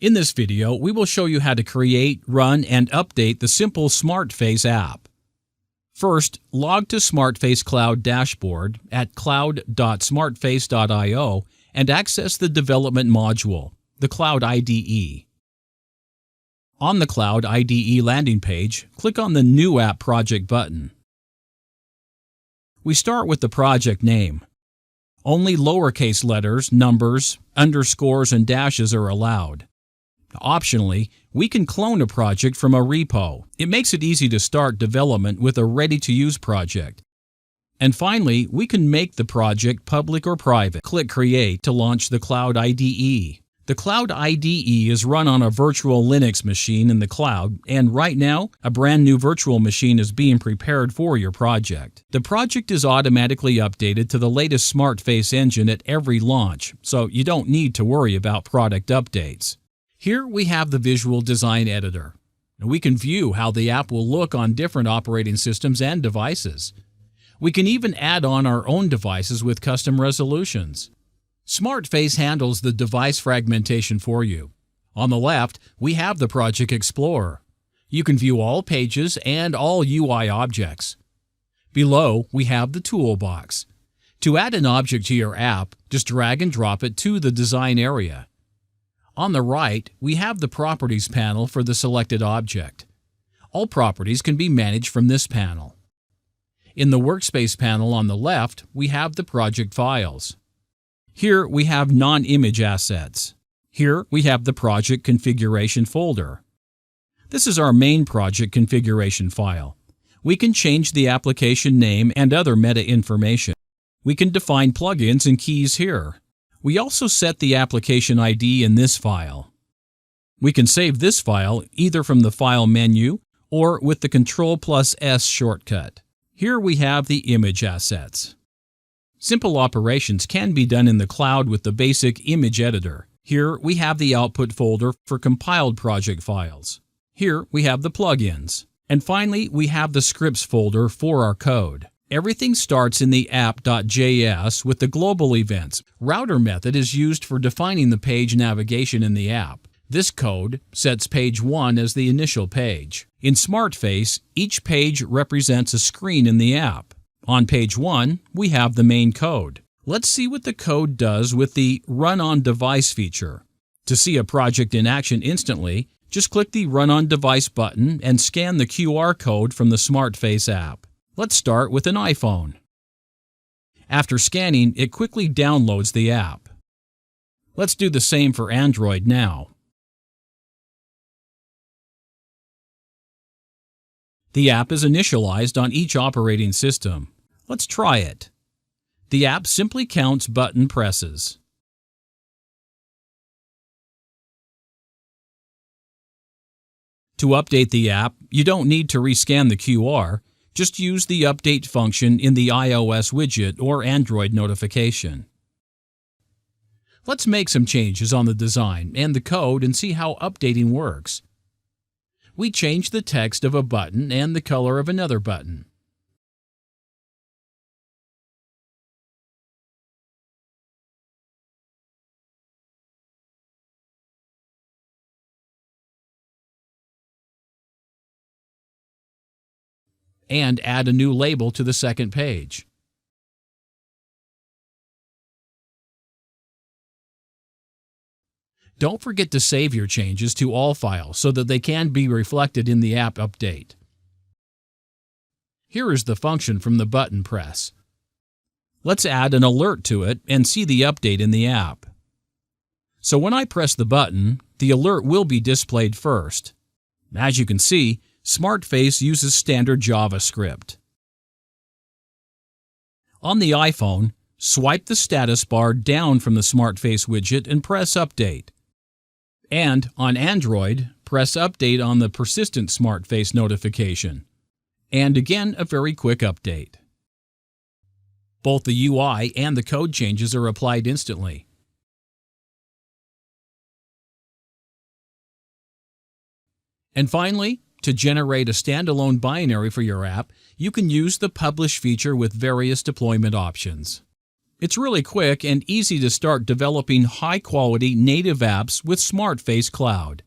In this video, we will show you how to create, run, and update the simple Smartface app. First, log to Smartface Cloud dashboard at cloud.smartface.io and access the development module, the Cloud IDE. On the Cloud IDE landing page, click on the New App Project button. We start with the project name. Only lowercase letters, numbers, underscores, and dashes are allowed. Optionally, we can clone a project from a repo. It makes it easy to start development with a ready-to-use project. And finally, we can make the project public or private. Click Create to launch the Cloud IDE. The Cloud IDE is run on a virtual Linux machine in the cloud, and right now, a brand new virtual machine is being prepared for your project. The project is automatically updated to the latest Smartface engine at every launch, so you don't need to worry about product updates. Here we have the Visual Design Editor. We can view how the app will look on different operating systems and devices. We can even add on our own devices with custom resolutions. Smartface handles the device fragmentation for you. On the left, we have the Project Explorer. You can view all pages and all UI objects. Below, we have the Toolbox. To add an object to your app, just drag and drop it to the design area. On the right, we have the Properties panel for the selected object. All properties can be managed from this panel. In the Workspace panel on the left, we have the project files. Here we have non-image assets. Here we have the project configuration folder. This is our main project configuration file. We can change the application name and other meta information. We can define plugins and keys here. We also set the application ID in this file. We can save this file either from the File menu or with the Ctrl+S shortcut. Here we have the image assets. Simple operations can be done in the cloud with the basic image editor. Here we have the output folder for compiled project files. Here we have the plugins. And finally, we have the scripts folder for our code. Everything starts in the app.js with the global events. Router method is used for defining the page navigation in the app. This code sets page 1 as the initial page. In Smartface, each page represents a screen in the app. On page 1, we have the main code. Let's see what the code does with the Run on Device feature. To see a project in action instantly, just click the Run on Device button and scan the QR code from the Smartface app. Let's start with an iPhone. After scanning, it quickly downloads the app. Let's do the same for Android now. The app is initialized on each operating system. Let's try it. The app simply counts button presses. To update the app, you don't need to rescan the QR. Just use the update function in the iOS widget or Android notification. Let's make some changes on the design and the code and see how updating works. We change the text of a button and the color of another button. And add a new label to the second page. Don't forget to save your changes to all files so that they can be reflected in the app update. Here is the function from the button press. Let's add an alert to it and see the update in the app. So when I press the button, the alert will be displayed first. As you can see, Smartface uses standard JavaScript. On the iPhone, swipe the status bar down from the Smartface widget and press Update. And on Android, press Update on the persistent Smartface notification. And again, a very quick update. Both the UI and the code changes are applied instantly. And finally, to generate a standalone binary for your app, you can use the Publish feature with various deployment options. It's really quick and easy to start developing high-quality native apps with Smartface Cloud.